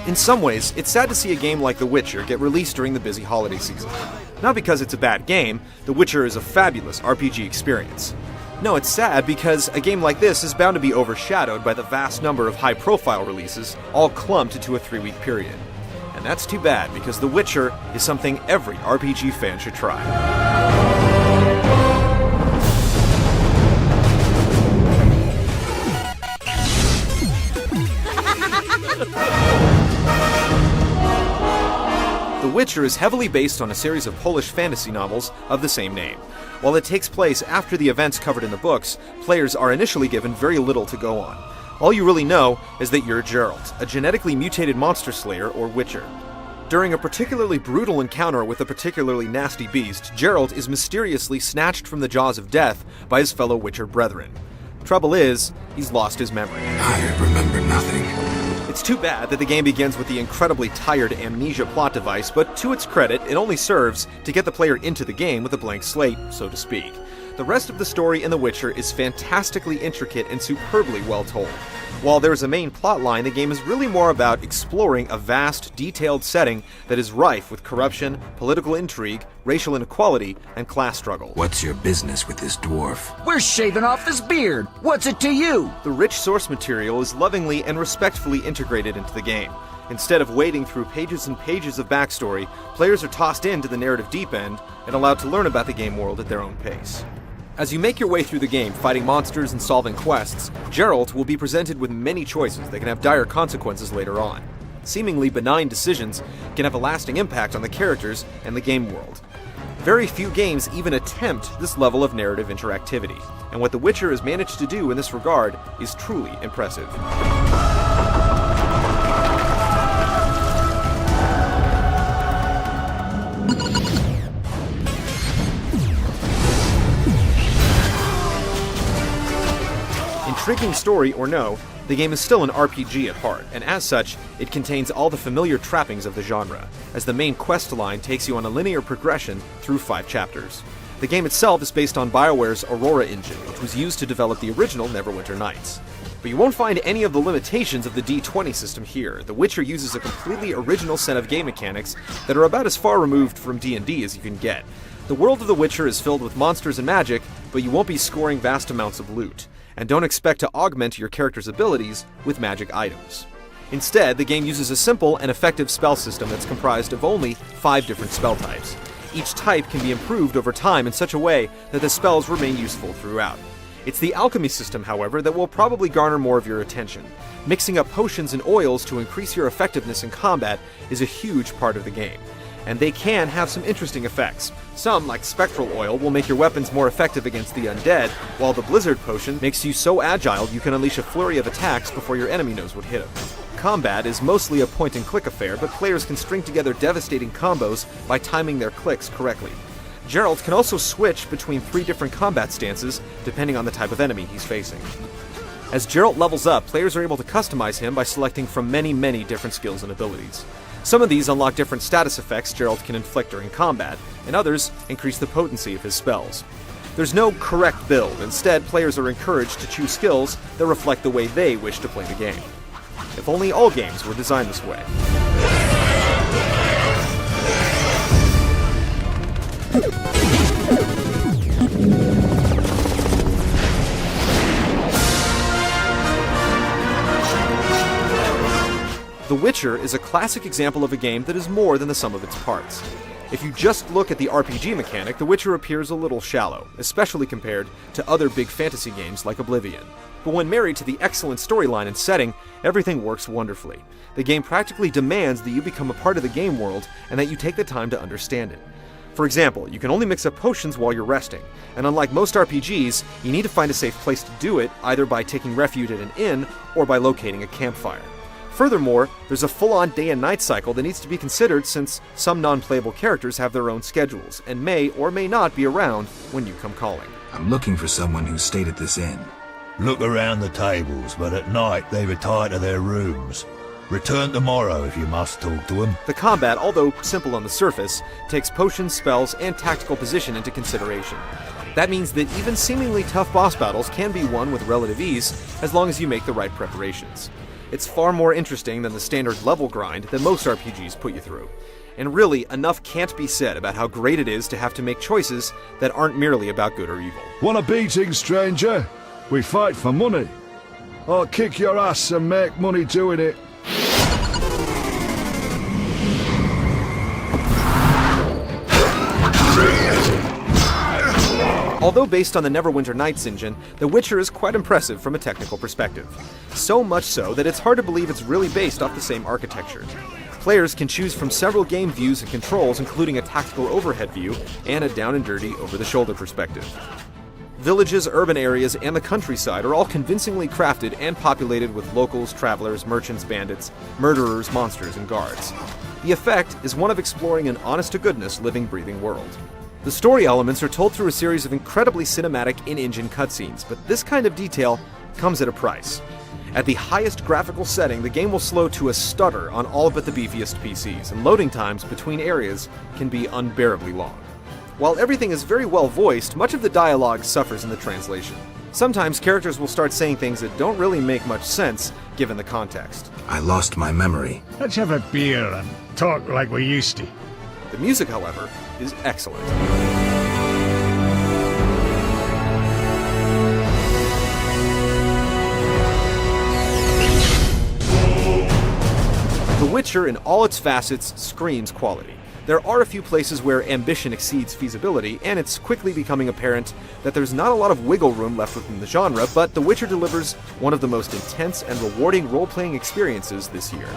In some ways, it's sad to see a game like The Witcher get released during the busy holiday season. Not because it's a bad game, The Witcher is a fabulous RPG experience. No, it's sad because a game like this is bound to be overshadowed by the vast number of high-profile releases, all clumped into a 3-week period. And that's too bad, because The Witcher is something every RPG fan should try. The Witcher is heavily based on a series of Polish fantasy novels of the same name. While it takes place after the events covered in the books, players are initially given very little to go on. All you really know is that you're Geralt, a genetically mutated monster slayer or witcher. During a particularly brutal encounter with a particularly nasty beast, Geralt is mysteriously snatched from the jaws of death by his fellow Witcher brethren. Trouble is, he's lost his memory. I remember nothing. It's too bad that the game begins with the incredibly tired amnesia plot device, but to its credit, it only serves to get the player into the game with a blank slate, so to speak. The rest of the story in The Witcher is fantastically intricate and superbly well told. While there is a main plot line, the game is really more about exploring a vast, detailed setting that is rife with corruption, political intrigue, racial inequality, and class struggle. What's your business with this dwarf? We're shaving off his beard. What's it to you? The rich source material is lovingly and respectfully integrated into the game. Instead of wading through pages and pages of backstory, players are tossed into the narrative deep end and allowed to learn about the game world at their own pace. As you make your way through the game, fighting monsters and solving quests, Geralt will be presented with many choices that can have dire consequences later on. Seemingly benign decisions can have a lasting impact on the characters and the game world. Very few games even attempt this level of narrative interactivity, and what The Witcher has managed to do in this regard is truly impressive. Intriguing story or no, the game is still an RPG at heart, and as such, it contains all the familiar trappings of the genre, as the main quest line takes you on a linear progression through 5 chapters. The game itself is based on BioWare's Aurora engine, which was used to develop the original Neverwinter Nights. But you won't find any of the limitations of the D20 system here. The Witcher uses a completely original set of game mechanics that are about as far removed from D&D as you can get. The world of The Witcher is filled with monsters and magic, but you won't be scoring vast amounts of loot. And don't expect to augment your character's abilities with magic items. Instead, the game uses a simple and effective spell system that's comprised of only 5 different spell types. Each type can be improved over time in such a way that the spells remain useful throughout. It's the alchemy system, however, that will probably garner more of your attention. Mixing up potions and oils to increase your effectiveness in combat is a huge part of the game. And they can have some interesting effects. Some, like Spectral Oil, will make your weapons more effective against the undead, while the Blizzard Potion makes you so agile you can unleash a flurry of attacks before your enemy knows what hit him. Combat is mostly a point-and-click affair, but players can string together devastating combos by timing their clicks correctly. Geralt can also switch between 3 different combat stances, depending on the type of enemy he's facing. As Geralt levels up, players are able to customize him by selecting from many different skills and abilities. Some of these unlock different status effects Geralt can inflict during combat, and others increase the potency of his spells. There's no correct build. Instead, players are encouraged to choose skills that reflect the way they wish to play the game. If only all games were designed this way. The Witcher is a classic example of a game that is more than the sum of its parts. If you just look at the RPG mechanic, The Witcher appears a little shallow, especially compared to other big fantasy games like Oblivion. But when married to the excellent storyline and setting, everything works wonderfully. The game practically demands that you become a part of the game world and that you take the time to understand it. For example, you can only mix up potions while you're resting, and unlike most RPGs, you need to find a safe place to do it, either by taking refuge at an inn or by locating a campfire. Furthermore, there's a full-on day and night cycle that needs to be considered since some non-playable characters have their own schedules and may or may not be around when you come calling. I'm looking for someone who stayed at this inn. Look around the tables, but at night they retire to their rooms. Return tomorrow if you must talk to them. The combat, although simple on the surface, takes potions, spells, and tactical position into consideration. That means that even seemingly tough boss battles can be won with relative ease as long as you make the right preparations. It's far more interesting than the standard level grind that most RPGs put you through. And really, enough can't be said about how great it is to have to make choices that aren't merely about good or evil. Want a beating, stranger? We fight for money. I'll kick your ass and make money doing it. Although based on the Neverwinter Nights engine, The Witcher is quite impressive from a technical perspective. So much so that it's hard to believe it's really based off the same architecture. Players can choose from several game views and controls, including a tactical overhead view and a down-and-dirty, over-the-shoulder perspective. Villages, urban areas, and the countryside are all convincingly crafted and populated with locals, travelers, merchants, bandits, murderers, monsters, and guards. The effect is one of exploring an honest-to-goodness, living, breathing world. The story elements are told through a series of incredibly cinematic in-engine cutscenes, but this kind of detail comes at a price. At the highest graphical setting, the game will slow to a stutter on all but the beefiest PCs, and loading times between areas can be unbearably long. While everything is very well voiced, much of the dialogue suffers in the translation. Sometimes characters will start saying things that don't really make much sense given the context. I lost my memory. Let's have a beer and talk like we used to. The music, however, is excellent. The Witcher, in all its facets, screams quality. There are a few places where ambition exceeds feasibility, and it's quickly becoming apparent that there's not a lot of wiggle room left within the genre, but The Witcher delivers one of the most intense and rewarding role-playing experiences this year.